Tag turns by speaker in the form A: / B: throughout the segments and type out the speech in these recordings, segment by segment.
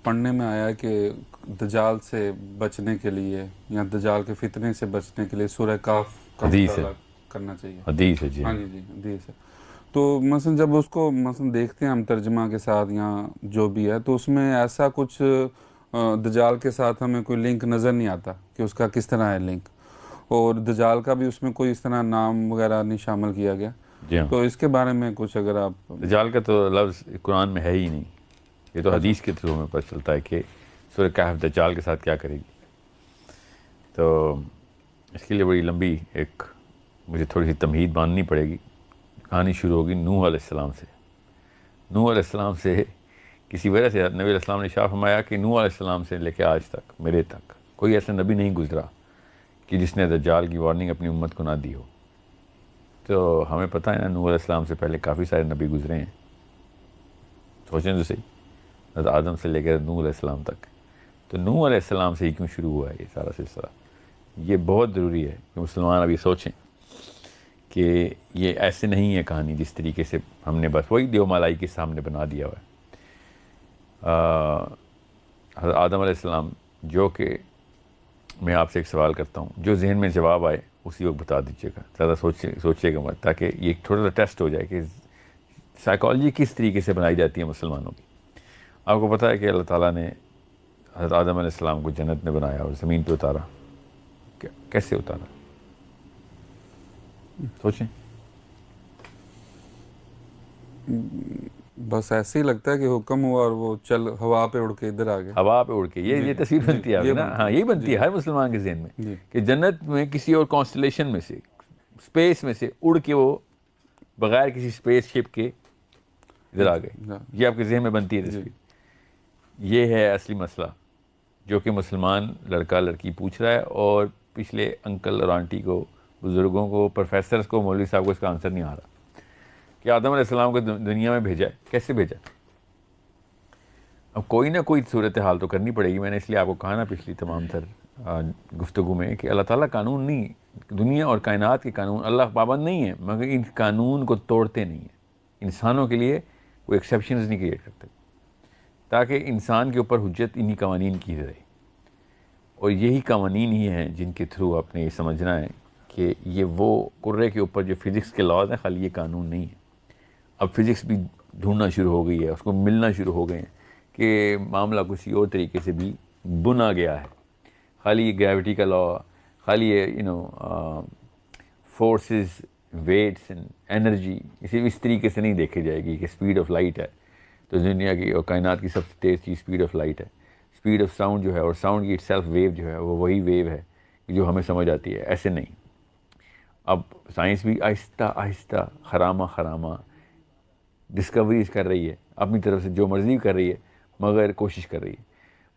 A: پڑھنے میں آیا ہے کہ دجال سے بچنے کے لیے یا دجال کے فتنے سے بچنے کے لیے سورہ کاف کا
B: حدیث ہے،
A: مطالعہ کرنا چاہیے.
B: حدیث ہے جی.
A: ہاں جی جی حدیث ہے. تو مثلا جب اس کو مثلا دیکھتے ہیں ہم ترجمہ کے ساتھ یا جو بھی ہے، تو اس میں ایسا کچھ دجال کے ساتھ ہمیں کوئی لنک نظر نہیں آتا کہ اس کا کس طرح ہے لنک، اور دجال کا بھی اس میں کوئی اس طرح نام وغیرہ نہیں شامل کیا گیا.
B: جی ہاں،
A: تو اس کے بارے میں کچھ اگر آپ.
B: دجال کا تو لفظ قرآن میں ہے ہی نہیں، یہ تو
A: اچھا.
B: حدیث کے تھرو ہمیں پتہ چلتا ہے کہ سورہ کہف دجال کے ساتھ کیا کرے گی. تو اس کے لیے بڑی لمبی ایک مجھے تھوڑی سی تمہید باندھنی پڑے گی. کہانی شروع ہوگی نوح علیہ السلام سے. نوح علیہ السلام سے کسی وجہ سے نبی علیہ السلام نے ارشاد فرمایا کہ نوح علیہ السلام سے لے کے آج تک میرے تک کوئی ایسا نبی نہیں گزرا کہ جس نے دجال کی وارننگ اپنی امت کو نہ دی ہو. تو ہمیں پتہ ہے نا نوح علیہ السلام سے پہلے کافی سارے نبی گزرے ہیں. سوچیں تو صحیح، حضرت آدم سے لے کر نوح علیہ السلام تک. تو نوح علیہ السلام سے ہی کیوں شروع ہوا ہے یہ سارا سلسلہ؟ یہ بہت ضروری ہے کہ مسلمان ابھی سوچیں کہ یہ ایسے نہیں ہے کہانی جس طریقے سے ہم نے بس وہی دیو مالائی کے سامنے بنا دیا ہوا ہے. حضرت آدم علیہ السلام، جو کہ میں آپ سے ایک سوال کرتا ہوں، جو ذہن میں جواب آئے اسی وقت بتا دیجیے گا، زیادہ سوچیے گا مت، تاکہ یہ ایک تھوڑا سا ٹیسٹ ہو جائے کہ سائیکالوجی کس طریقے سے بنائی جاتی ہے مسلمانوں کی. آپ کو پتہ ہے کہ اللہ تعالیٰ نے حضرت آدم علیہ السلام کو جنت میں بنایا اور زمین پہ اتارا. کیسے اتارا؟ سوچیں.
A: بس ایسے ہی لگتا ہے کہ حکم ہوا اور وہ چل ہوا پہ اڑ کے ادھر آ گئے.
B: ہوا پہ اڑ کے یہ تصویر بنتی ہے ابھی نا. ہاں یہی بنتی ہے ہر مسلمان کے ذہن میں کہ جنت میں کسی اور کانسٹلیشن میں سے، اسپیس میں سے اڑ کے وہ بغیر کسی اسپیس شپ کے ادھر آ گئے. یہ آپ کے ذہن میں بنتی ہے تصویر. یہ ہے اصلی مسئلہ جو کہ مسلمان لڑکا لڑکی پوچھ رہا ہے، اور پچھلے انکل اور آنٹی کو، بزرگوں کو، پروفیسرز کو، مولوی صاحب کو اس کا آنسر نہیں آ رہا کہ آدم علیہ السلام کو دنیا میں بھیجا ہے. کیسے بھیجا؟ اب کوئی نہ کوئی صورتحال تو کرنی پڑے گی. میں نے اس لیے آپ کو کہا نا پچھلی تمام تر گفتگو میں کہ اللہ تعالیٰ قانون نہیں، دنیا اور کائنات کے قانون اللہ پابند نہیں ہے، مگر ان قانون کو توڑتے نہیں ہیں. انسانوں کے لیے کوئی ایکسیپشنز نہیں کریٹ کرتے تاکہ انسان کے اوپر حجت انہی قوانین کی رہے. اور یہی قوانین ہی ہیں جن کے تھرو آپ نے یہ سمجھنا ہے کہ یہ وہ کرے کے اوپر جو فزکس کے لاز ہیں، خالی یہ قانون نہیں ہے. اب فزکس بھی ڈھونڈنا شروع ہو گئی ہے، اس کو ملنا شروع ہو گئے ہیں کہ معاملہ کسی اور طریقے سے بھی بنا گیا ہے. خالی یہ گریوٹی کا لا، خالی یہ فورسز، ویٹس اینڈ انرجی اس طریقے سے نہیں دیکھی جائے گی کہ اسپیڈ آف لائٹ ہے تو دنیا کی اور کائنات کی سب سے تیز چیز اسپیڈ آف لائٹ ہے. اسپیڈ آف ساؤنڈ جو ہے، اور ساؤنڈ کی سیلف ویو جو ہے، وہ وہی ویو ہے جو ہمیں سمجھ آتی ہے. ایسے نہیں. اب سائنس بھی آہستہ آہستہ خرامہ خرامہ ڈسکوریز کر رہی ہے، اپنی طرف سے جو مرضی کر رہی ہے، مگر کوشش کر رہی ہے.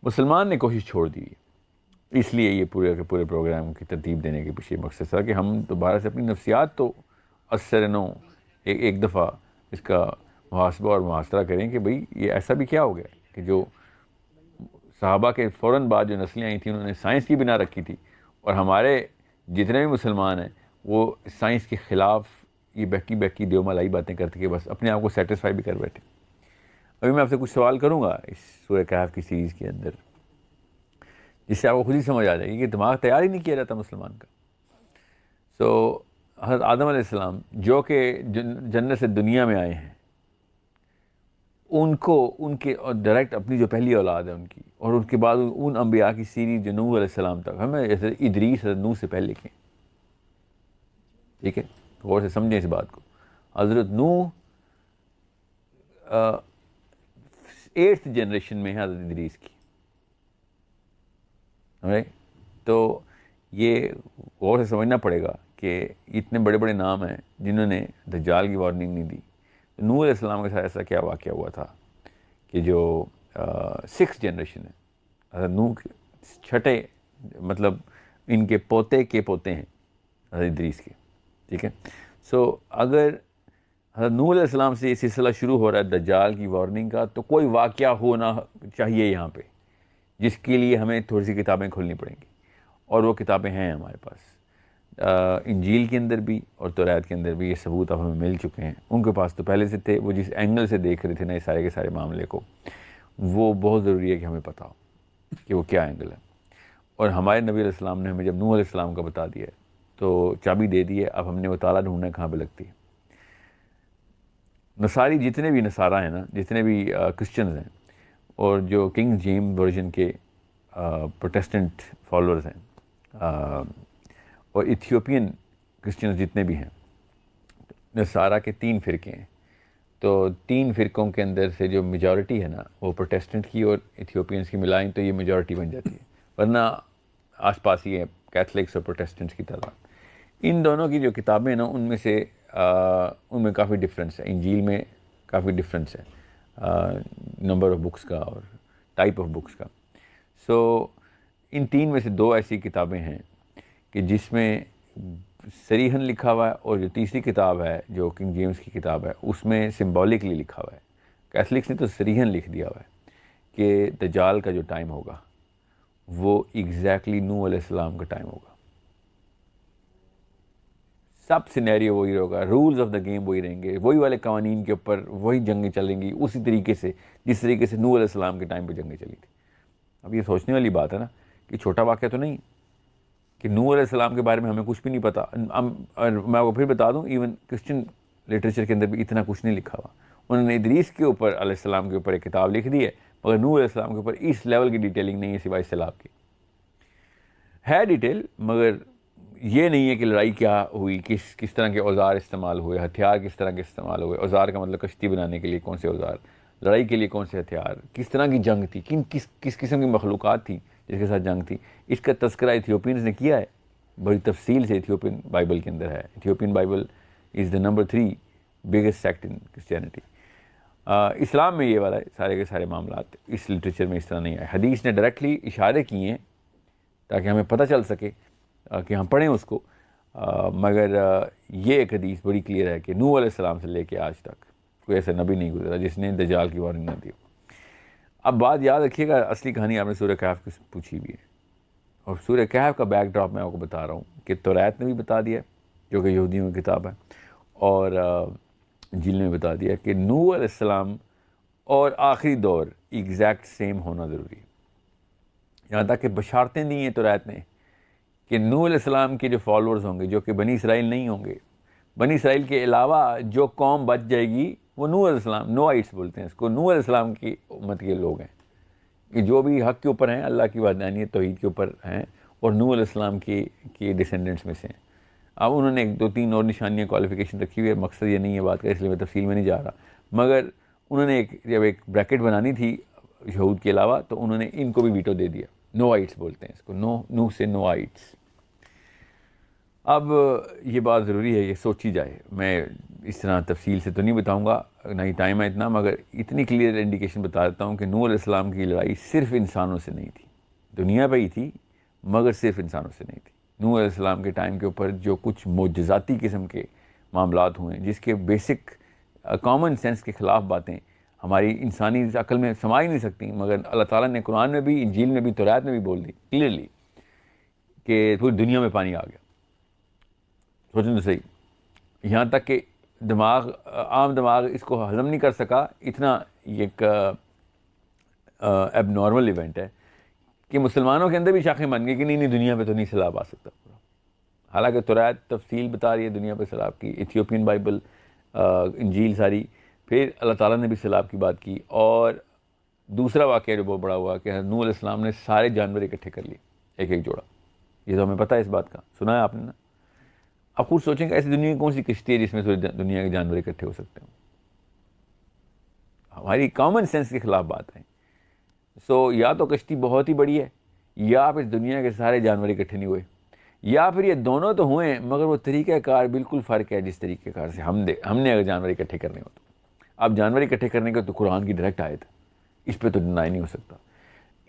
B: مسلمان نے کوشش چھوڑ دی ہے. اس لیے یہ پورے کے پورے پروگرام کی ترتیب دینے کے پیچھے مقصد تھا کہ ہم دوبارہ سے اپنی نفسیات تو اثر نو ایک دفعہ اس کا محاسبہ اور محاصرہ کریں کہ بھئی یہ ایسا بھی کیا ہو گیا کہ جو صحابہ کے فوراً بعد جو نسلیں آئی تھیں انہوں نے سائنس کی بنا رکھی تھی، اور ہمارے جتنے بھی مسلمان ہیں وہ سائنس کے خلاف یہ بہکی دیو ملائی باتیں کرتے کہ بس اپنے آپ کو سیٹسفائی بھی کر بیٹھے. ابھی میں آپ سے کچھ سوال کروں گا اس سورہ کہف کی سیریز کے اندر، جس سے آپ کو خود ہی سمجھ آ جائے گی کہ دماغ تیار ہی نہیں کیا جاتا مسلمان کا. حضرت آدم علیہ السلام جو کہ جنت سے دنیا میں آئے ہیں، ان کو ان کے اور ڈائریکٹ اپنی جو پہلی اولاد ہے ان کی، اور ان کے بعد ان انبیاء کی سیریز جو نوح علیہ السلام تک، ہمیں جیسے ادریس حضرت نوح سے پہلے کے. ٹھیک ہے، غور سے سمجھیں اس بات کو. حضرت نوح 8th جنریشن میں ہے حضرت ادریس کی. تو یہ غور سے سمجھنا پڑے گا کہ اتنے بڑے بڑے نام ہیں جنہوں نے دجال کی وارننگ نہیں دی. نوح علیہ السلام کے ساتھ ایسا کیا واقعہ ہوا تھا کہ جو 6th جنریشن ہے، حضرت نوح کے چھٹے، مطلب ان کے پوتے کے پوتے ہیں حضرت ادریس کے. ٹھیک ہے. اگر حضرت نوح علیہ السلام سے یہ سلسلہ شروع ہو رہا ہے دجال کی وارننگ کا، تو کوئی واقعہ ہونا چاہیے یہاں پہ جس کے لیے ہمیں تھوڑی سی کتابیں کھولنی پڑیں گی، اور وہ کتابیں ہیں ہمارے پاس. انجیل کے اندر بھی اور توریت کے اندر بھی یہ ثبوت اب ہمیں مل چکے ہیں. ان کے پاس تو پہلے سے تھے، وہ جس اینگل سے دیکھ رہے تھے نا یہ سارے کے سارے معاملے کو، وہ بہت ضروری ہے کہ ہمیں پتہ ہو کہ وہ کیا اینگل ہے. اور ہمارے نبی علیہ السلام نے ہمیں جب نوح علیہ السلام کا بتا دیا ہے تو چابی دے دی ہے, اب ہم نے وہ تالا ڈھونڈنا ہے کہاں پہ لگتی ہے. نصاری جتنے بھی نصارہ ہیں نا, جتنے بھی کرسچنز ہیں, اور جو کنگ جیمز ورژن کے پروٹیسٹنٹ فالوورز ہیں, اور ایتھیوپین کرسچنز جتنے بھی ہیں, نصارہ کے 3 فرقے ہیں. تو 3 فرقوں کے اندر سے جو میجورٹی ہے نا وہ پروٹیسٹنٹ کی اور ایتھیوپینس کی ملائیں تو یہ میجورٹی بن جاتی ہے, ورنہ آس پاس ہی ہے کیتھلکس اور پروٹیسٹنٹس کی تعداد. ان دونوں کی جو کتابیں ہیں نا ان میں سے ان میں کافی ڈفرینس ہے. انجیل میں کافی ڈفرینس ہے نمبر آف بکس کا اور ٹائپ آف بکس کا. سو ان 3 میں سے 2 ایسی کتابیں ہیں کہ جس میں صریحاً لکھا ہوا ہے, اور جو تیسری کتاب ہے جو کنگ جیمز کی کتاب ہے اس میں سمبولکلی لکھا ہوا ہے. کیتھلکس نے تو صریحاً لکھ دیا ہوا ہے کہ دجال کا جو ٹائم ہوگا وہ ایگزیکٹلی نوح علیہ السلام کا ٹائم ہوگا. سب سینیریو وہی ہوگا, رولز آف دا گیم وہی رہیں گے, وہی والے قوانین کے اوپر وہی جنگیں چلیں گی اسی طریقے سے جس طریقے سے نوح علیہ السلام کے ٹائم پہ جنگیں چلی تھی. اب یہ سوچنے والی بات ہے نا کہ چھوٹا واقعہ تو نہیں کہ نوح علیہ السلام کے بارے میں ہمیں کچھ بھی نہیں پتہ. میں آپ کو پھر بتا دوں, ایون کرسچن لٹریچر کے اندر بھی اتنا کچھ نہیں لکھا ہوا. انہوں نے ادریس کے اوپر علیہ السلام کے اوپر ایک کتاب لکھ دی ہے, مگر نوح علیہ السلام کے اوپر اس لیول کی ڈیٹیلنگ نہیں ہے سوائے سیلاب کی. ہے ڈیٹیل, مگر یہ نہیں ہے کہ لڑائی کیا ہوئی, کس طرح کے اوزار استعمال ہوئے, ہتھیار کس طرح کے استعمال ہوئے. اوزار کا مطلب کشتی بنانے کے لیے کون سے اوزار, لڑائی کے لیے کون سے ہتھیار, کس طرح کی جنگ تھی, کس قسم کی مخلوقات تھیں جس کے ساتھ جنگ تھی. اس کا تذکرہ ایتھیوپینز نے کیا ہے بڑی تفصیل سے. ایتھیوپین بائبل کے اندر ہے. Ethiopian Bible is the number 3 biggest sect in Christianity. Islam میں یہ والا سارے کے سارے معاملات اس لٹریچر میں اس طرح نہیں آئے. حدیث نے ڈائریکٹلی اشارے کیے ہیں تاکہ ہمیں پتہ چل سکے کہ ہم پڑھیں اس کو, مگر یہ ایک حدیث بڑی کلیئر ہے کہ نوح علیہ السلام سے لے کے آج تک کوئی ایسا نبی نہیں گزرا جس نے دجال کی وارننگ نہ دی. اب بات یاد رکھیے گا, اصلی کہانی آپ نے سورہ کہف کی پوچھی بھی ہے, اور سورہ کہف کا بیک ڈراپ میں آپ کو بتا رہا ہوں کہ توریت نے بھی بتا دیا جو کہ یہودیوں کی کتاب ہے, اور انجیل نے بتا دیا کہ نوح علیہ السلام اور آخری دور ایگزیکٹ سیم ہونا ضروری ہے. یہاں تک کہ بشارتیں دی ہیں توریت نے کہ نوح علیہ السلام کے جو فالورز ہوں گے جو کہ بنی اسرائیل نہیں ہوں گے, بنی اسرائیل کے علاوہ جو قوم بچ جائے گی وہ نوح علیہ السلام, نوائٹس بولتے ہیں اس کو, نوح علیہ السلام کی امت کے لوگ ہیں کہ جو بھی حق کے اوپر ہیں, اللہ کی وحدانیت توحید کے اوپر ہیں, اور نوح علیہ السلام کی ڈسینڈنٹس میں سے ہیں. اب انہوں نے 1-2-3 اور نشانیاں کوالیفیکیشن رکھی ہوئی ہے, مقصد یہ نہیں ہے بات کا, اس لیے میں تفصیل میں نہیں جا رہا, مگر انہوں نے جب ایک بریکٹ بنانی تھی یہود کے علاوہ تو انہوں نے ان کو بھی ویٹو دے دیا. نوائٹس بولتے ہیں اس کو, نوح سے نوائٹس. اب یہ بات ضروری ہے یہ سوچی جائے. میں اس طرح تفصیل سے تو نہیں بتاؤں گا, نہ ہی ٹائم ہے اتنا, مگر اتنی کلیئر انڈیکیشن بتا دیتا ہوں کہ نوح علیہ السلام کی لڑائی صرف انسانوں سے نہیں تھی, دنیا پہ ہی تھی مگر صرف انسانوں سے نہیں تھی. نوح علیہ السلام کے ٹائم کے اوپر جو کچھ معجزاتی قسم کے معاملات ہوئے جس کے بیسک کامن سینس کے خلاف باتیں ہماری انسانی عقل میں سما ہی نہیں سکتی, مگر اللہ تعالیٰ نے قرآن میں بھی, انجیل میں بھی, توریت میں بھی بول دی کلیئرلی کہ پوری دنیا میں پانی آ گیا. سوچیں تو صحیح, یہاں تک کہ دماغ, عام دماغ اس کو ہضم نہیں کر سکا, اتنا ایک ایب نارمل ایونٹ ہے کہ مسلمانوں کے اندر بھی شاخیں بن گئی کہ نہیں دنیا پہ تو نہیں سیلاب آ سکتا پورا. حالانکہ توریت تفصیل بتا رہی ہے دنیا پہ سیلاب کی, ایتھیوپین بائبل, انجیل ساری, پھر اللہ تعالیٰ نے بھی سیلاب کی بات کی. اور دوسرا واقعہ جو بہت بڑا ہوا کہ نوح علیہ السلام نے سارے جانور اکٹھے کر لیے, ایک جوڑا. یہ تو ہمیں پتہ ہے اس بات کا, سنا ہے آپ نے نا. آپ خود سوچیں کہ ایسی دنیا کی کون سی کشتی ہے جس میں دنیا کے جانور اکٹھے ہو سکتے ہیں. ہماری کامن سینس کے خلاف بات ہے. سو یا تو کشتی بہت ہی بڑی ہے, یا پھر دنیا کے سارے جانور اکٹھے نہیں ہوئے, یا پھر یہ دونوں تو ہوئے مگر وہ طریقہ کار بالکل فرق ہے جس طریقہ کار سے ہم نے اگر جانور اکٹھے کرنے ہو تو. اب جانور اکٹھے کرنے کا تو قرآن کی ڈائریکٹ آیت ہے, اس پہ تو ڈینائی نہیں ہو سکتا.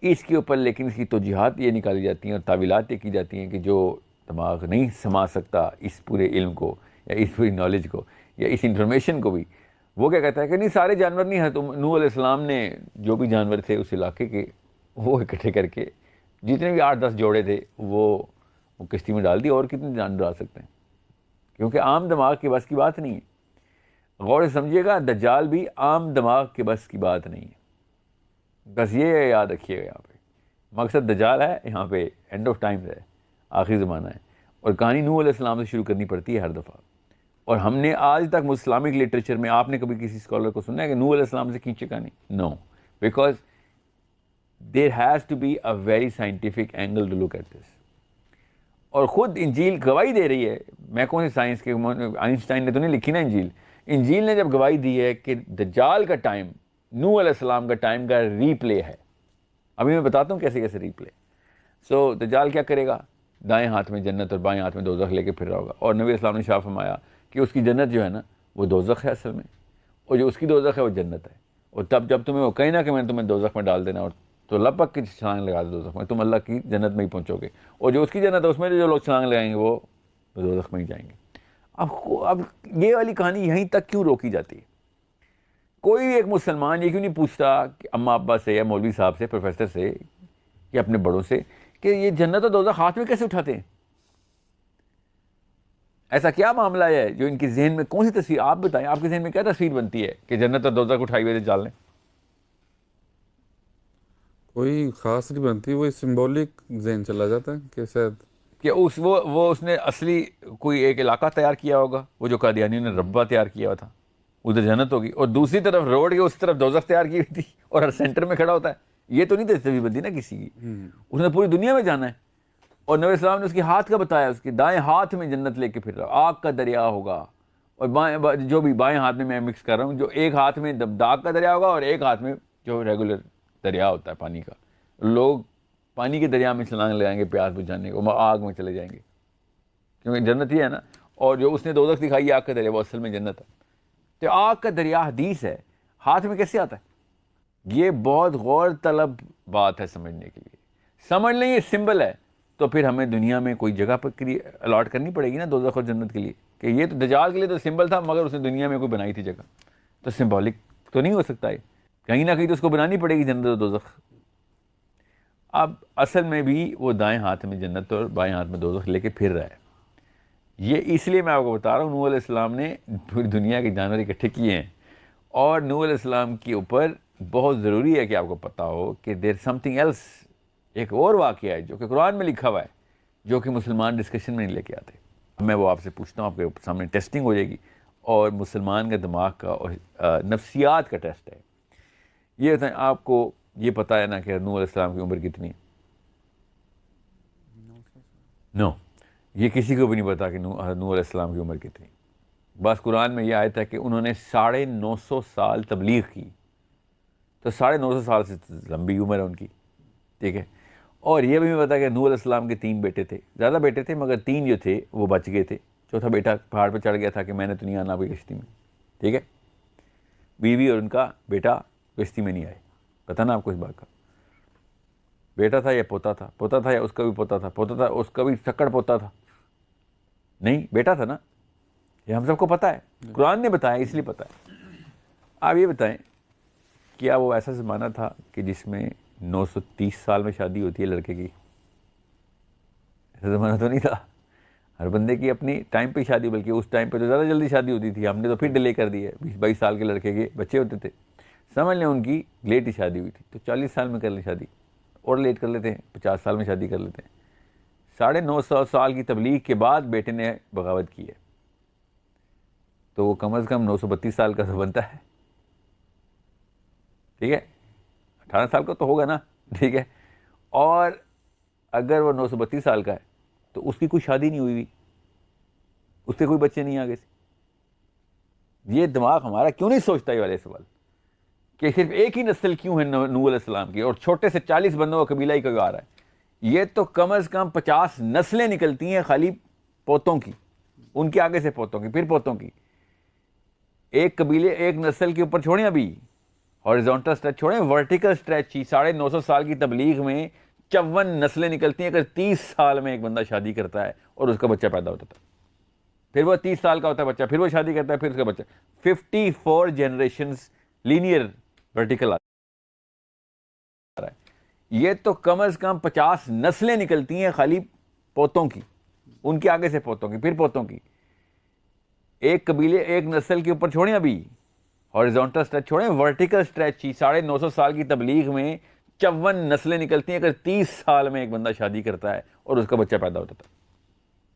B: اس کے اوپر لیکن اس کی توجیحات یہ نکالی جاتی ہیں اور تعویلات یہ کی جاتی ہیں کہ جو دماغ نہیں سما سکتا اس پورے علم کو یا اس پوری نالج کو یا اس انفارمیشن کو بھی, وہ کیا کہتا ہے کہ نہیں سارے جانور نہیں ہیں. تو نوح علیہ السلام نے جو بھی جانور تھے اس علاقے کے وہ اکٹھے کر کے جتنے بھی 8-10 جوڑے تھے وہ کشتی میں ڈال دی. اور کتنے جانور ڈال سکتے ہیں, کیونکہ عام دماغ کے بس کی بات نہیں ہے. غور سے سمجھیے گا, دجال بھی عام دماغ کے بس کی بات نہیں ہے. بس یہ یاد رکھیے گا. یہاں پہ مقصد دجال ہے, یہاں پہ اینڈ آف ٹائم ہے, آخری زمانہ ہے, اور کہانی نوح علیہ السلام سے شروع کرنی پڑتی ہے ہر دفعہ. اور ہم نے آج تک اسلامک لٹریچر میں آپ نے کبھی کسی اسکالر کو سنا ہے کہ نوح علیہ السلام سے کھینچے کہانی؟ No, because there has to be a very scientific angle to look at this. اور خود انجیل گواہی دے رہی ہے, میں کون سی سائنس کے, آئنسٹائن نے تو نہیں لکھی نا انجیل. انجیل نے جب گواہی دی ہے کہ دجال کا ٹائم نوح علیہ السلام کا ٹائم کا ری پلے ہے. ابھی میں بتاتا ہوں کیسے کیسے ری پلے. سو دجال کیا کرے گا؟ دائیں ہاتھ میں جنت اور بائیں ہاتھ میں دوزخ لے کے پھر رہا ہوگا. اور نبی اسلام نے شاہ فرمایا کہ اس کی جنت جو ہے نا وہ دوزخ ہے اصل میں, اور جو اس کی دوزخ ہے وہ جنت ہے. اور تب جب تمہیں وہ کہیں نہ کہ میں نے تمہیں دوزخ میں ڈال دینا, اور تو لپک کی چھلانگ لگا دو دوزخ میں, تم اللہ کی جنت میں ہی پہنچو گے. اور جو اس کی جنت ہے اس میں جو لوگ چھلانگ لگائیں گے وہ دوزخ میں ہی جائیں گے. اب یہ والی کہانی یہیں تک کیوں روکی جاتی ہے؟ کوئی ایک مسلمان یہ کیوں نہیں پوچھتا کہ اماں ابا سے یا مولوی صاحب سے, پروفیسر سے, یا اپنے بڑوں سے کہ یہ جنت اور دوزخ ہاتھ میں کیسے اٹھاتے ہیں؟ ایسا کیا معاملہ ہے جو ان کی ذہن میں, کون سی تصویر, آپ بتائیں آپ کے ذہن میں کیا تصویر بنتی ہے کہ جنت اور دوزخ اٹھائی ہوئے چال لیں؟
A: کوئی خاص نہیں بنتی, وہی سمبولک ذہن چلا جاتا ہے کہ شاید
B: کہ اس نے اصلی کوئی ایک علاقہ تیار کیا ہوگا, وہ جو قادیانیوں نے ربہ تیار کیا ہوا تھا, ادھر جنت ہوگی, اور دوسری طرف روڈ کے اس طرف دوزخ تیار کی ہوئی تھی, اور ہر سینٹر میں کھڑا ہوتا ہے. یہ تو نہیں تصویر بنتی نا کسی کی, اس نے پوری دنیا میں جانا ہے. اور نبی اسلام نے اس کے ہاتھ کا بتایا, اس کے دائیں ہاتھ میں جنت لے کے پھر رہا, آگ کا دریا ہوگا, اور بائیں جو بھی بائیں ہاتھ میں مکس کر رہا ہوں, جو ایک ہاتھ میں داغ کا دریا ہوگا اور ایک ہاتھ میں جو ریگولر دریا ہوتا ہے پانی کا. لوگ پانی کے دریا میں چھلانگ لگائیں گے پیاس بجھانے کو, آگ میں چلے جائیں گے, کیونکہ جنت ہی ہے نا. اور جو اس نے دوزخ دکھائی آگ کا دریا, وہ اصل میں جنت ہے. تو آگ کا دریا حدیث ہے, ہاتھ میں کیسے آتا ہے؟ یہ بہت غور طلب بات ہے سمجھنے کے لیے. سمجھ لیں یہ سمبل ہے, تو پھر ہمیں دنیا میں کوئی جگہ پر الاٹ کرنی پڑے گی نا دوزخ اور جنت کے لیے, کہ یہ تو دجال کے لیے تو سمبل تھا, مگر اس نے دنیا میں کوئی بنائی تھی جگہ, تو سمبولک تو نہیں ہو سکتا ہے, کہیں نہ کہیں تو اس کو بنانی پڑے گی جنت اور دوزخ. اب اصل میں بھی وہ دائیں ہاتھ میں جنت اور بائیں ہاتھ میں دوزخ لے کے پھر رہا ہے. یہ اس لیے میں آپ کو بتا رہا ہوں, نوح علیہ السلام نے پوری دنیا کے جانور اکٹھے کیے ہیں, اور نوح علیہ السلام کے اوپر بہت ضروری ہے کہ آپ کو پتہ ہو کہ دیر سم تھنگ ایلس, ایک اور واقعہ ہے جو کہ قرآن میں لکھا ہوا ہے, جو کہ مسلمان ڈسکشن میں نہیں لے کے آتے. میں وہ آپ سے پوچھتا ہوں, آپ کے سامنے ٹیسٹنگ ہو جائے گی, اور مسلمان کے دماغ کا اور نفسیات کا ٹیسٹ ہے. یہ بتائیں, آپ کو یہ پتہ ہے نا کہ نوح علیہ السلام کی عمر کتنی ہے؟ نو, یہ کسی کو بھی نہیں پتا کہ نوح علیہ السلام کی عمر کتنی. بس قرآن میں یہ آیت ہے کہ انہوں نے 950 سال تبلیغ کی, تو 950 سال سے لمبی عمر ہے ان کی, ٹھیک ہے. اور یہ بھی میں پتا کہ نوح علیہ السلام کے 3 بیٹے تھے, زیادہ بیٹے تھے مگر 3 جو تھے وہ بچ گئے تھے. چوتھا بیٹا پہاڑ پہ چڑھ گیا تھا کہ میں نے تو نہیں آنا کوئی کشتی میں, ٹھیک ہے. بیوی اور ان کا بیٹا کشتی میں نہیں آئے. پتہ نا آپ کو اس بات کا؟ بیٹا تھا یا پوتا تھا, پوتا تھا یا اس کا بھی پوتا تھا, پوتا تھا اس کا بھی سکڑ پوتا تھا, نہیں بیٹا تھا نا, یہ ہم سب کو پتہ ہے, قرآن نے بتایا اس لیے پتہ ہے. آپ یہ بتائیں, کیا وہ ایسا زمانہ تھا کہ جس میں 930 سال میں شادی ہوتی ہے لڑکے کی؟ ایسا زمانہ تو نہیں تھا. ہر بندے کی اپنی ٹائم پہ شادی, بلکہ اس ٹائم پہ تو زیادہ جلدی شادی ہوتی تھی, ہم نے تو پھر ڈیلے کر دی ہے. 20-22 سال کے لڑکے کے بچے ہوتے تھے, سمجھ لیں ان کی لیٹ ہی شادی ہوئی تھی, تو 40 سال میں کر لیں شادی, اور لیٹ کر لیتے ہیں, 50 سال میں شادی کر لیتے ہیں. 950 سال کی تبلیغ کے بعد بیٹے نے بغاوت کی ہے, تو وہ کم از کم 932 سال کا تو بنتا ہے, ٹھیک ہے. 18 سال کا تو ہوگا نا, ٹھیک ہے. اور اگر وہ 932 سال کا ہے تو اس کی کوئی شادی نہیں ہوئی ہوئی, اس کے کوئی بچے نہیں آگے سے. یہ دماغ ہمارا کیوں نہیں سوچتا یہ والے سوال کہ صرف ایک ہی نسل کیوں ہے نوح علیہ السلام کی, اور چھوٹے سے 40 بندوں کا قبیلہ ہی کیوں آ رہا ہے؟ یہ تو کم از کم 50 نسلیں نکلتی ہیں خالی پوتوں کی, ان کے آگے سے پوتوں کی, پھر پوتوں کی. ایک قبیلے ایک نسل کے اوپر چھوڑیں, ابھی ہاریزونٹل اسٹریچ چھوڑیں, ورٹیکل اسٹریچ ہی 950 سال کی تبلیغ میں 54 نسلیں نکلتی ہیں. اگر 30 سال میں ایک بندہ شادی کرتا ہے اور اس کا بچہ پیدا ہوتا ہے, پھر وہ 30 سال کا ہوتا ہے بچہ, پھر وہ شادی کرتا ہے, پھر اس کا بچہ, 54 جنریشنز لینئر ورٹیکل آ رہا ہے. یہ تو کم از کم 50 نسلیں نکلتی ہیں خالی پوتوں کی, ان کے آگے سے پوتوں کی, پھر پوتوں کی. ایک قبیلے ایک نسل کے اوپر چھوڑیں, ابھی ہارزونٹل اسٹریچ چھوڑیں, ورٹیکل اسٹریچ ہی 950 سال کی تبلیغ میں 54 نسلیں نکلتی ہیں. اگر 30 سال میں ایک بندہ شادی کرتا ہے اور اس کا بچہ پیدا ہوتا تھا,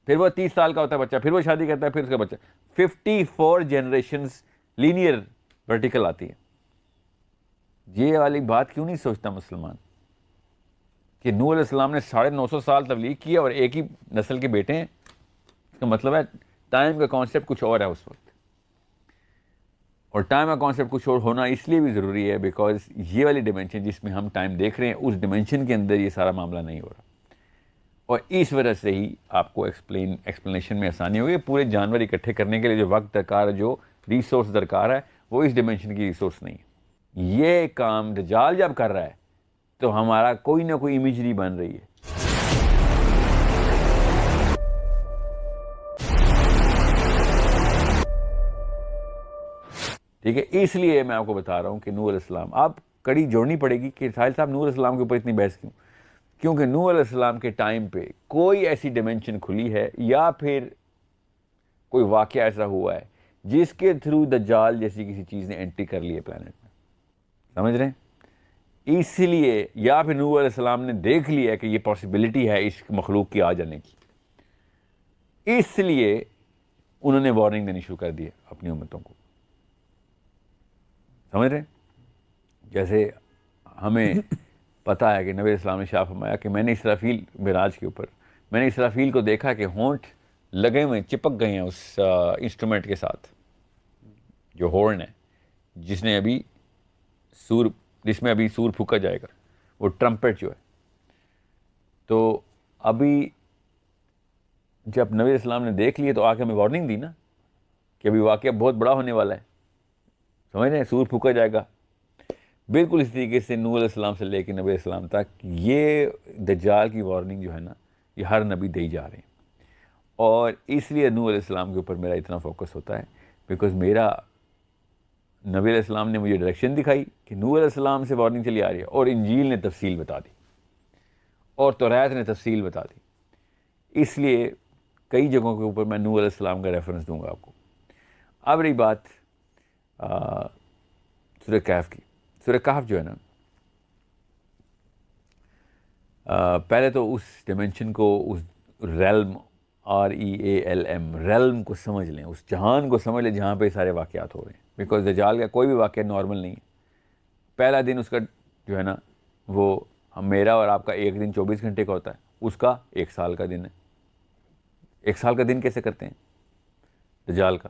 B: پھر وہ 30 سال کا ہوتا ہے بچہ, پھر وہ شادی کرتا ہے, پھر اس کا بچہ, 54 جنریشنز لینئر ورٹیکل آتی ہے. یہ والی بات کیوں نہیں سوچتا مسلمان کہ نوح علیہ السلام نے 950 سال تبلیغ کی اور ایک ہی نسل کے بیٹے ہیں؟ اس کا مطلب ہے ٹائم کا کانسیپٹ کچھ اور ہے اس وقت, اور ٹائم کا کانسیپٹ کچھ اور ہونا اس لیے بھی ضروری ہے بیکاز یہ والی ڈیمینشن جس میں ہم ٹائم دیکھ رہے ہیں اس ڈیمینشن کے اندر یہ سارا معاملہ نہیں ہو رہا, اور اس وجہ سے ہی آپ کو ایکسپلینیشن میں آسانی ہوگی. پورے جانور اکٹھے کرنے کے لیے جو وقت درکار ہے, جو ریسورس درکار ہے, وہ اس ڈیمینشن کی ریسورس نہیں ہے. یہ کام دجال جب کر رہا ہے تو ہمارا کوئی نہ کوئی امیجری بن رہی ہے. ٹھیک ہے, اس لیے میں آپ کو بتا رہا ہوں کہ نوح علیہ السلام, آپ کڑی جوڑنی پڑے گی کہ ساحل صاحب نوح علیہ السلام کے اوپر اتنی بحث کیوں؟ کیونکہ نوح علیہ السلام کے ٹائم پہ کوئی ایسی ڈیمینشن کھلی ہے یا پھر کوئی واقعہ ایسا ہوا ہے جس کے تھرو دجال جیسی کسی چیز نے انٹری کر لی ہے پلانٹ میں. سمجھ رہے ہیں؟ اس لیے یا پھر نوح علیہ السلام نے دیکھ لیا کہ یہ پاسبلٹی ہے اس مخلوق کی آ جانے کی, اس لیے انہوں نے وارننگ دینی شروع کر دی ہے اپنی امتوں کو. سمجھ رہے ہیں؟ جیسے ہمیں پتہ ہے کہ نبی علیہ السلام نے شاہ فرمایا کہ میں نے اسرافیل معراج کے اوپر میں نے اسرافیل کو دیکھا کہ ہونٹ لگے ہوئے چپک گئے ہیں اس انسٹرومنٹ کے ساتھ جو ہورن ہے جس میں ابھی سور پھونکا جائے گا, وہ ٹرمپٹ جو ہے. تو ابھی جب نبی علیہ السلام نے دیکھ لیے تو آ کے ہمیں وارننگ دی نا کہ ابھی واقعہ بہت بڑا ہونے والا ہے. سمجھ رہے ہیں؟ سور پھونکا جائے گا. بالکل اس طریقے سے نوح علیہ السلام سے لے کے نبی علیہ السلام تک یہ دجال کی وارننگ جو ہے نا یہ ہر نبی دے جا رہے ہیں. اور اس لیے نوح علیہ السلام کے اوپر میرا اتنا فوکس ہوتا ہے بیکاز میرا نبی علیہ السلام نے مجھے ڈائریکشن دکھائی کہ نوح علیہ السلام سے وارننگ چلی آ رہی ہے, اور انجیل نے تفصیل بتا دی اور توریت نے تفصیل بتا دی. اس لیے کئی جگہوں کے اوپر میں نوح علیہ السلام کا ریفرنس دوں گا آپ کو. اب رہی بات سورہ کہف کی. سورہ کہف جو ہے نا, پہلے تو اس ڈیمنشن کو, اس ریلم REALM ریلم کو سمجھ لیں, اس جہان کو سمجھ لیں جہاں پہ سارے واقعات ہو رہے ہیں. بیکاز دجال کا کوئی بھی واقعہ نارمل نہیں ہے. پہلا دن اس کا جو ہے نا وہ میرا اور آپ کا ایک دن 24 گھنٹے کا ہوتا ہے, اس کا 1 سال کا دن ہے. 1 سال کا دن کیسے کرتے ہیں دجال کا؟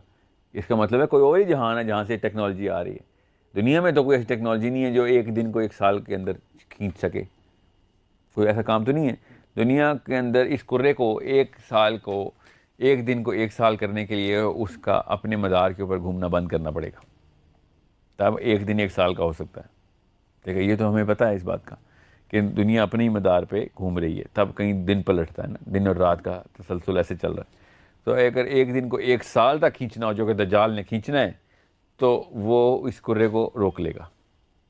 B: اس کا مطلب ہے کوئی اور ہی جہان ہے جہاں سے ٹیکنالوجی آ رہی ہے. دنیا میں تو کوئی ایسی ٹیکنالوجی نہیں ہے جو ایک دن کو 1 سال کے اندر کھینچ سکے. کوئی ایسا کام تو نہیں ہے دنیا کے اندر. اس کرے کو 1 سال کو 1 دن کو 1 سال کرنے کے لیے اس کا اپنے مدار کے اوپر گھومنا بند کرنا پڑے گا, تب 1 دن 1 سال کا ہو سکتا ہے. ٹھیک ہے, یہ تو ہمیں پتہ ہے اس بات کا کہ دنیا اپنے ہی مدار پہ گھوم رہی ہے, تب کہیں دن پلٹتا ہے نا, دن اور رات کا تسلسل ایسے چل رہا ہے. تو اگر 1 دن کو 1 سال تک کھینچنا ہو جو کہ دجال نے کھینچنا ہے تو وہ اس کرے کو روک لے گا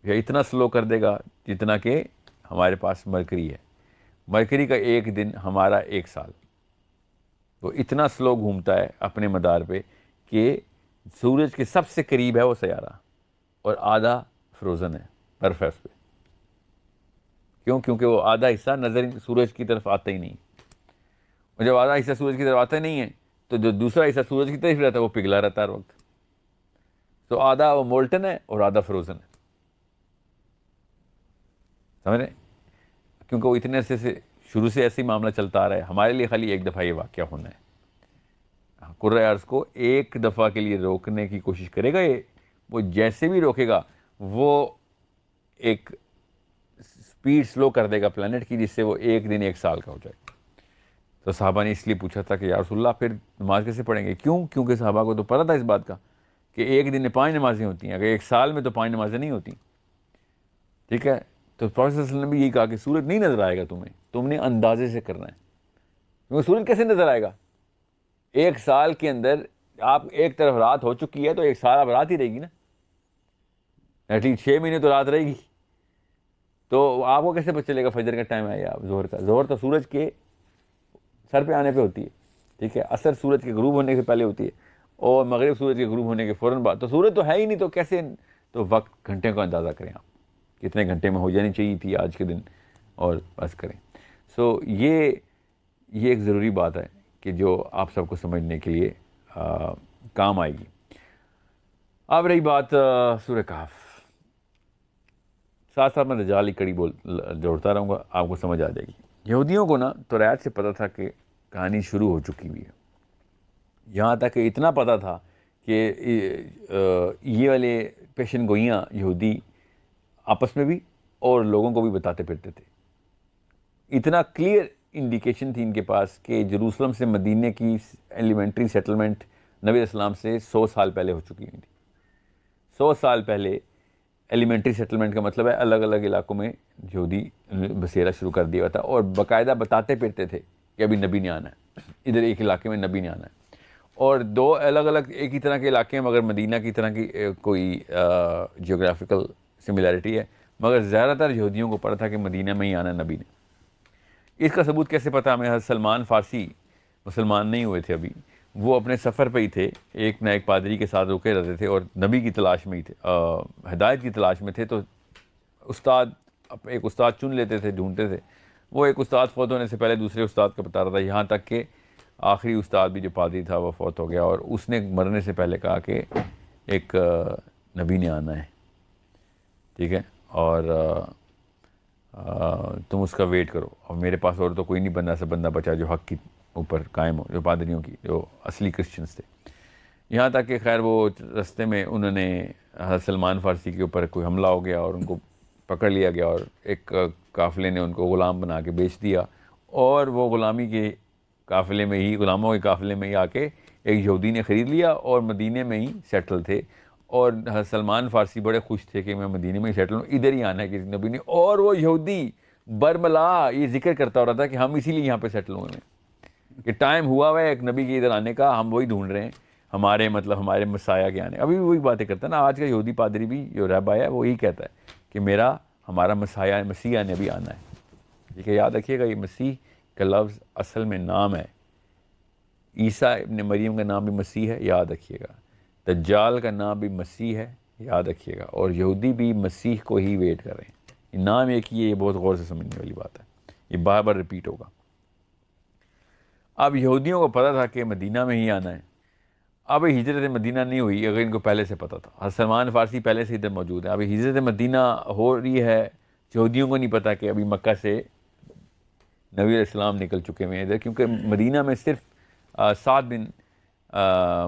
B: یا اتنا سلو کر دے گا جتنا کہ ہمارے پاس مرکری ہے. مرکری کا 1 دن ہمارا 1 سال. وہ اتنا سلو گھومتا ہے اپنے مدار پہ کہ سورج کے سب سے قریب ہے وہ سیارہ اور آدھا فروزن ہے, برف ہے اس پہ. کیوں؟ کیونکہ وہ آدھا حصہ نظر سورج کی طرف آتا ہی نہیں, اور جب آدھا حصہ سورج کی طرف آتا ہی نہیں ہے تو جو دوسرا حصہ سورج کی طرف رہتا ہے وہ پگھلا رہتا ہے ہر وقت. تو آدھا وہ مولٹن ہے اور آدھا فروزن ہے. سمجھ رہے ہیں؟ کیونکہ وہ اتنے عرصے سے شروع سے ایسے ہی معاملہ چلتا آ رہا ہے. ہمارے لیے خالی ایک دفعہ یہ واقعہ ہونا ہے. کرۂ ارض کو ایک دفعہ کے لیے روکنے کی کوشش کرے گا, یہ وہ جیسے بھی روکے گا وہ ایک سپیڈ سلو کر دے گا پلانٹ کی, جس سے وہ 1 دن 1 سال کا ہو جائے. تو صحابہ نے اس لیے پوچھا تھا کہ یا رسول اللہ پھر نماز کیسے پڑھیں گے؟ کیوں؟ کیونکہ صحابہ کو تو پتہ تھا اس بات کا کہ 1 دن میں 5 نمازیں ہوتی ہیں, اگر 1 سال میں تو 5 نمازیں نہیں ہوتی. ٹھیک ہے, تو پروفیسر صلی اللہ علیہ وسلم نے بھی یہی کہا کہ سورج نہیں نظر آئے گا تمہیں, تم نے اندازے سے کرنا ہے. کیونکہ سورج کیسے نظر آئے گا؟ 1 سال کے اندر آپ ایک طرف رات ہو چکی ہے تو 1 سال اب رات ہی رہے گی نا, ایٹ لیسٹ 6 مہینے تو رات رہے گی. تو آپ کو کیسے پتہ چلے گا فجر کا ٹائم ہے یا ظہر کا؟ ظہر تو سورج کے سر پہ آنے پہ ہوتی ہے. ٹھیک ہے, عصر سورج کے غروب ہونے سے پہلے ہوتی ہے, اور مغرب سورج کے غروب ہونے کے فوراً بعد، تو سورج تو ہے ہی نہیں، تو کیسے؟ تو وقت گھنٹے کا اندازہ کریں آپ، کتنے گھنٹے میں ہو جانی چاہیے تھی آج کے دن، اور بس کریں. سو یہ ایک ضروری بات ہے کہ جو آپ سب کو سمجھنے کے لیے کام آئے گی. اب رہی بات سورہ کہف، ساتھ ساتھ میں دجال کی کڑی جوڑتا رہوں گا، آپ کو سمجھ آ جائے گی. یہودیوں کو نا توریت سے پتہ تھا کہ کہانی شروع ہو چکی ہوئی ہے، یہاں تک کہ اتنا پتہ تھا کہ یہ والے پیشن گوئیاں یہودی آپس میں بھی اور لوگوں کو بھی بتاتے پھرتے تھے. اتنا کلیئر انڈیکیشن تھی ان کے پاس کہ جروسلم سے مدینے کی ایلیمنٹری سیٹلمنٹ نبی علیہ السلام سے 100 سال پہلے ہو چکی ہوئی تھی. 100 سال پہلے ایلیمنٹری سیٹلمنٹ کا مطلب ہے الگ الگ علاقوں میں یہودی بسیرا شروع کر دیا تھا، اور باقاعدہ بتاتے پھرتے تھے کہ ابھی نبی نے آنا ہے، ادھر ایک علاقے میں نبی نے آنا ہے. اور دو الگ الگ ایک ہی طرح کے علاقے ہیں، مگر مدینہ کی طرح کی کوئی جیوگرافیکل سملیرٹی ہے، مگر زیادہ تر یہودیوں کو پتہ تھا کہ مدینہ میں ہی آنا ہے نبی نے. اس کا ثبوت کیسے پتہ ہمیں؟ حضرت سلمان فارسی مسلمان نہیں ہوئے تھے ابھی، وہ اپنے سفر پہ ہی تھے، ایک نہ ایک پادری کے ساتھ رکے رہتے تھے اور نبی کی تلاش میں ہی تھے، ہدایت کی تلاش میں تھے. تو ایک استاد چن لیتے تھے، ڈھونڈتے تھے. وہ ایک استاد فوت ہونے سے پہلے دوسرے استاد کا بتا رہا تھا، یہاں تک کہ آخری استاد بھی جو پادری تھا وہ فوت ہو گیا، اور اس نے مرنے سے پہلے کہا کہ ایک نبی نے آنا ہے، ٹھیک ہے، اور تم اس کا ویٹ کرو. اور میرے پاس اور تو کوئی نہیں بندہ، ایسا بندہ بچا جو حق کی اوپر قائم ہو، جو پادریوں کی، جو اصلی کرسچنس تھے. یہاں تک کہ خیر وہ رستے میں انہوں نے حضرت سلمان فارسی کے اوپر کوئی حملہ ہو گیا اور ان کو پکڑ لیا گیا، اور ایک قافلے نے ان کو غلام بنا کے بیچ دیا، اور وہ غلامی کے قافلے میں ہی، غلاموں کے قافلے میں ہی آ کے ایک یہودی نے خرید لیا اور مدینے میں ہی سیٹل تھے. اور حضرت سلمان فارسی بڑے خوش تھے کہ میں مدینے میں ہی سیٹل ہوں، ادھر ہی آنا ہے کسی نبی نے. اور وہ یہودی برملا یہ ذکر کرتا ہو رہا تھا کہ ہم اسی لیے یہاں پہ سیٹل ہوئے ہیں، کہ ٹائم ہوا ہوا ہے ایک نبی کے ادھر آنے کا، ہم وہی ڈھونڈ رہے ہیں، ہمارے مسایہ کے آنے. ابھی بھی وہی باتیں کرتا ہے نا آج کا یہودی پادری بھی، جو رہبا ہے، وہی کہتا ہے کہ ہمارا مسایہ مسیح نے بھی آنا ہے. ٹھیک ہے، یاد رکھیے گا یہ مسیح کا لفظ اصل میں نام ہے، عیسیٰ ابن مریم کا نام بھی مسیح ہے، یاد رکھیے گا. دجال کا نام بھی مسیح ہے، یاد رکھیے گا. اور یہودی بھی مسیح کو ہی ویٹ کر رہے ہیں. یہ نام ایک ہی ہے، یہ بہت غور سے سمجھنے والی بات ہے، یہ بار بار ریپیٹ ہوگا. اب یہودیوں کو پتہ تھا کہ مدینہ میں ہی آنا ہے. اب ہجرت مدینہ نہیں ہوئی اگر ان کو پہلے سے پتہ تھا. حضرت سلمان فارسی پہلے سے ادھر موجود ہے. اب ہجرت مدینہ ہو رہی ہے، یہودیوں کو نہیں پتہ کہ ابھی مکہ سے نبی علیہ السلام نکل چکے ہوئے ہیں ادھر، کیونکہ مدینہ میں صرف 7 بن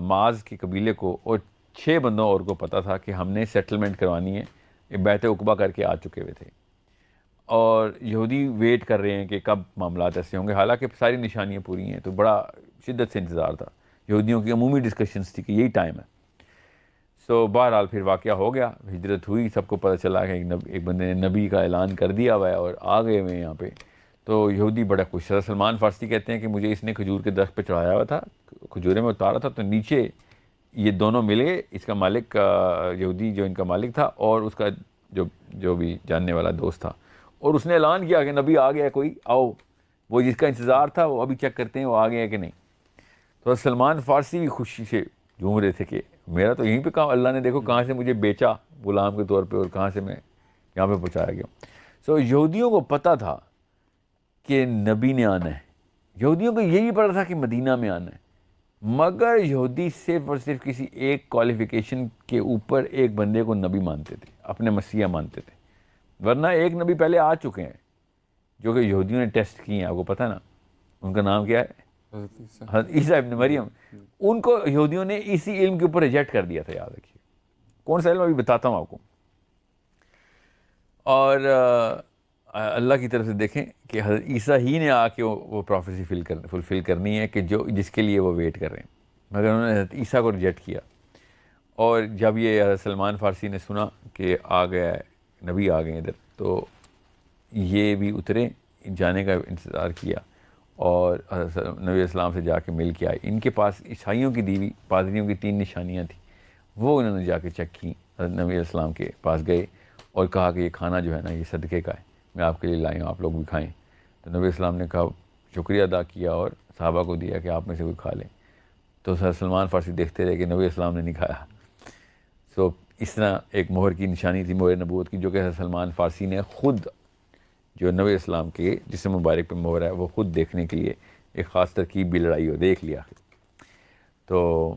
B: معاذ کے قبیلے کو اور 6 بندوں اور کو پتہ تھا کہ ہم نے سیٹلمنٹ کروانی ہے. یہ بیعت عقبہ کر کے آ چکے ہوئے تھے، اور یہودی ویٹ کر رہے ہیں کہ کب معاملات ایسے ہوں گے، حالانکہ ساری نشانیاں پوری ہیں. تو بڑا شدت سے انتظار تھا، یہودیوں کی عمومی ڈسکشنز تھی کہ یہی ٹائم ہے. سو بہرحال پھر واقعہ ہو گیا، ہجرت ہوئی، سب کو پتہ چلا کہ ایک بندے نے نبی کا اعلان کر دیا ہوا ہے اور آ گئے ہوئے ہیں یہاں پہ. تو یہودی بڑا خوش. حضرت سلمان فارسی کہتے ہیں کہ مجھے اس نے کھجور کے درخت پہ چڑھایا ہوا تھا، کھجورے میں اتارا تھا، تو نیچے یہ دونوں ملے، اس کا مالک یہودی جو ان کا مالک تھا اور اس کا جو بھی جاننے والا دوست تھا، اور اس نے اعلان کیا کہ نبی آ گیا ہے، کوئی آؤ. وہ جس کا انتظار تھا وہ ابھی چیک کرتے ہیں وہ آ گیا ہے کہ نہیں. تو سلمان فارسی بھی خوشی سے جھوم رہے تھے کہ میرا تو یہیں پہ کام، اللہ نے دیکھو کہاں سے مجھے بیچا غلام کے طور پہ اور کہاں سے میں یہاں پہ پہنچایا گیا. سو یہودیوں کو پتہ تھا کہ نبی نے آنا ہے، یہودیوں کو یہی پتہ تھا کہ مدینہ میں آنا ہے، مگر یہودی صرف اور صرف کسی ایک کوالیفیکیشن کے اوپر ایک بندے کو نبی مانتے تھے، اپنے مسیح مانتے تھے. ورنہ ایک نبی پہلے آ چکے ہیں جو کہ یہودیوں نے ٹیسٹ کیے ہیں، آپ کو پتہ نا ان کا نام کیا ہے؟ حضرت عیسیٰ ابن مریم. ان کو یہودیوں نے اسی علم کے اوپر ریجیکٹ کر دیا تھا، یاد رکھیے. کون سا علم ابھی بتاتا ہوں آپ کو. اور اللہ کی طرف سے دیکھیں کہ حضرت عیسیٰ ہی نے آ کے وہ پروفیسی فلفل کرنی ہے کہ جس کے لیے وہ ویٹ کر رہے ہیں، مگر انہوں نے حضرت عیسیٰ کو ریجیکٹ کیا. اور جب یہ حضرت سلمان فارسی نے سنا کہ آ گیا ہے نبی، آ گئے ادھر، تو یہ بھی اترے، جانے کا انتظار کیا اور نبی علیہ السلام سے جا کے مل کے آئے. ان کے پاس عیسائیوں کی دیوی پادریوں کی 3 نشانیاں تھیں، وہ انہوں نے جا کے چیک کی. حضرت نبی علیہ السلام کے پاس گئے اور کہا کہ یہ کھانا جو ہے نا یہ صدقے کا ہے، میں آپ کے لیے لائی ہوں، آپ لوگ بھی کھائیں. تو نبی علیہ السلام نے کہا، شکریہ ادا کیا اور صحابہ کو دیا کہ آپ میں سے کوئی کھا لیں. تو سر سلمان فارسی دیکھتے رہے کہ نبی اسلام نے نہیں کھایا. سو اس طرح ایک مہر کی نشانی تھی مہر نبوت کی، جو کہ سلمان فارسی نے خود جو نبی اسلام کے جسم مبارک پہ مہر ہے وہ خود دیکھنے کے لیے ایک خاص ترکیب بھی لڑائی ہو دیکھ لیا. تو